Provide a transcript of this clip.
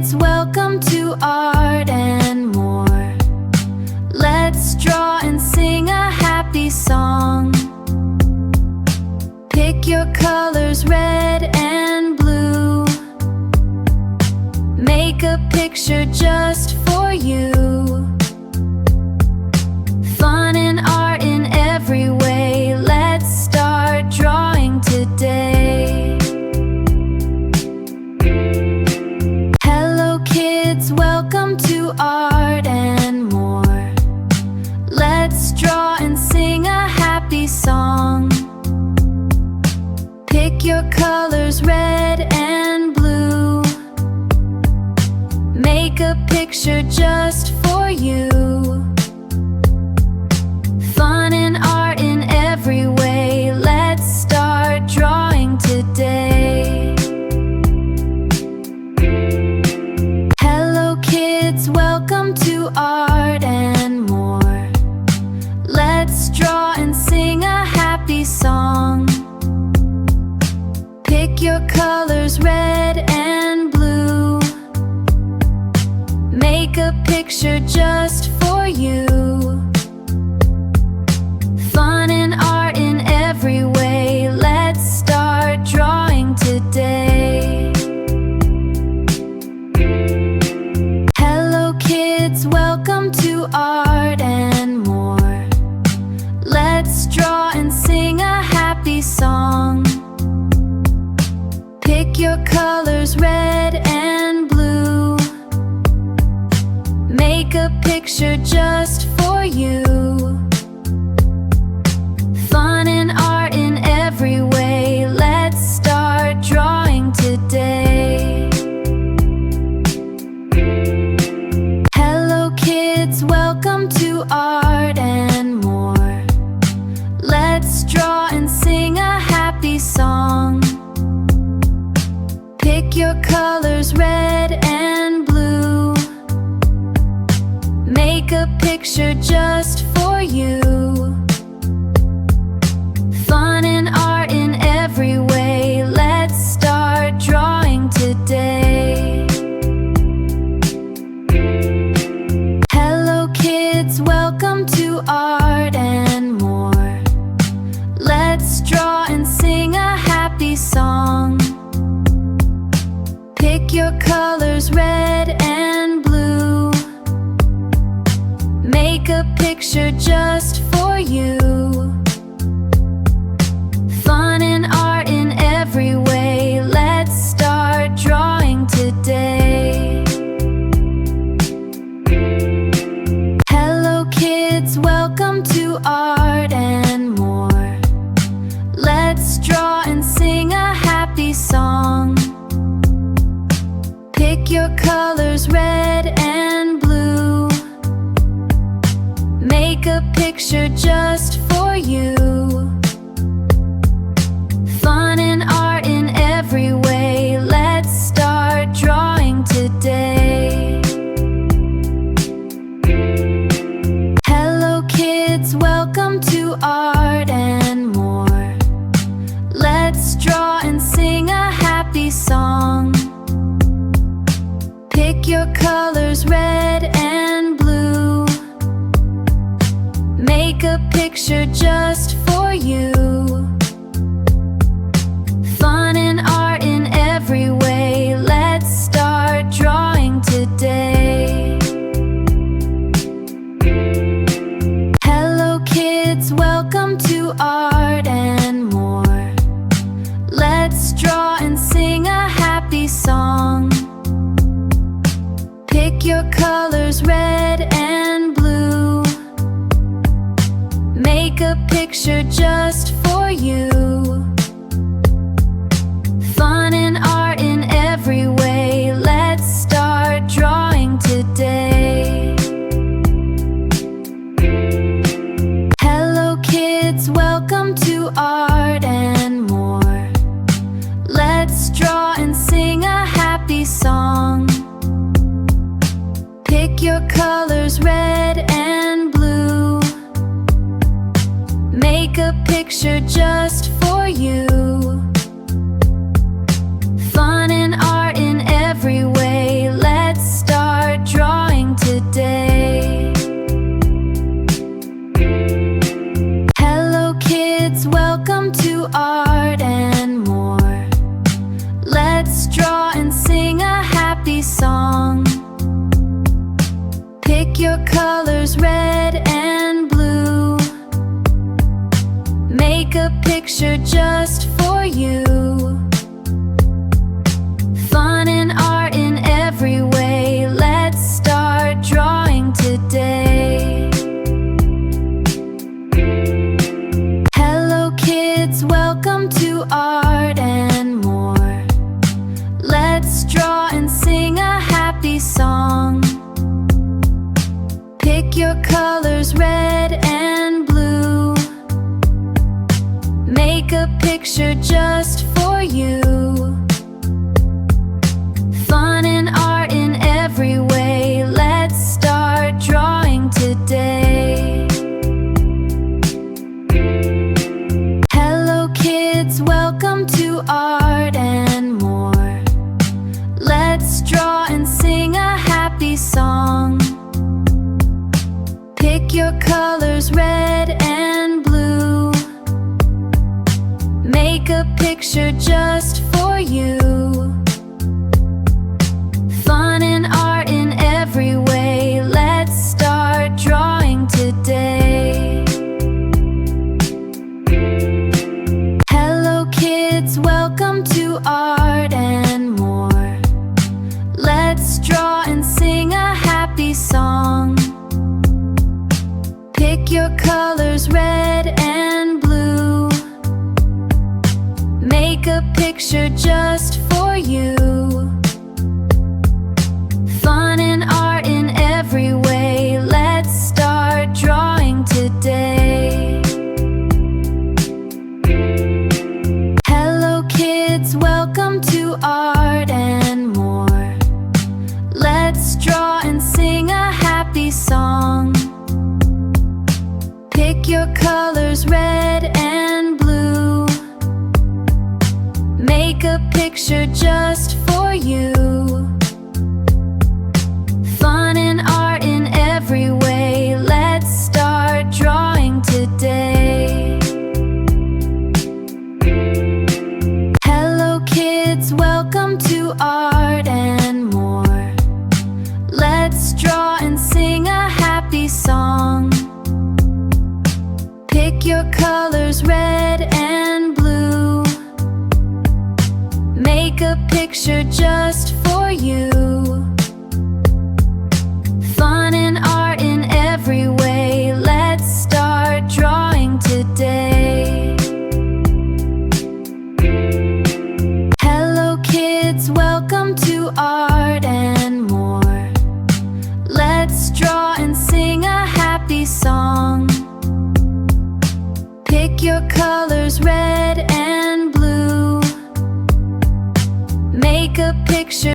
kids, welcome to Art and More. Let's draw and sing a happy song. Pick your colors, red and blue. Make a picture just for you. Fun and art in every way. Let's start drawing today. Hello kids, welcome to Art and More. Let's draw and sing a happy song. Pick your colors, red and blue. Make a picture just for you. Fun and art in every way. Let's start drawing today. Hello kids, welcome to Art and More. Let's draw and sing a happy song. Pick your colors, red and blue. Make a picture just for you. Fun and art in every way. Let's start drawing today. Hello kids, welcome to Art and More. Let's draw and sing a happy song. Pick your colors, red and blue. Make a picture just for you. Fun and art in every way. Let's start drawing today. Hello kids, welcome to Art and More. Let's draw and sing a happy song. Pick your colors, red and blue. Make a picture just for you. Fun and art in every way. Let's start drawing today. Hello kids, welcome to Art and More. Let's draw and sing a happy song. Pick your colors, red and blue. Make a picture just for you. Fun and art in every way. Let's start drawing today. Hello kids, welcome to Art and More. Let's draw and sing a happy song. Pick your colors, red and blue. Make a picture just for you. Fun and art in every way. Let's start drawing today. Hello kids, welcome to Art and More. Let's draw and sing a happy song. Pick your colors, red and blue. Make a picture just for you. Fun and art in every way. Let's start drawing today. Hello kids, welcome to Art and More. Let's draw and sing a happy song. Pick your colors, red and blue. Make a picture just for you. Fun and art in every way. Let's start drawing today. Hello kids, welcome to Art and More. Let's draw and sing a happy song. Pick your colors, red and blue. Make a picture just for you. Fun and art in every way. picture just for you. Fun and art in every way. Let's start drawing today. Hello kids, welcome to Art and More. Let's draw and sing a happy song. Pick your colors, red and blue. Make a picture just for you. Fun and art in every way. Let's start drawing today. Hello kids, welcome to Art and More. Let's draw and sing a happy song. Pick your colors, red and blue. Make a picture just for you. Fun and art in every way. Let's start drawing today. Hello kids, welcome to Art and More. Let's draw and sing a happy song. Pick your colors, red and blue. Make a picture just for you. Fun and art in every way. Let's start drawing today. Hello kids, welcome to Art and More. Let's draw and sing a happy song. Pick your colors, red and blue. Make a picture just for you. Fun and art in every way. Let's start drawing today. Hello kids, welcome to Art and More. Let's draw and sing a happy song. Pick your colors, red and blue. Make a picture just for you. Fun and art in every way. Let's start drawing today. Hello kids, welcome to Art and More. Let's draw and sing a happy song. Pick your colors, red and blue. Make a picture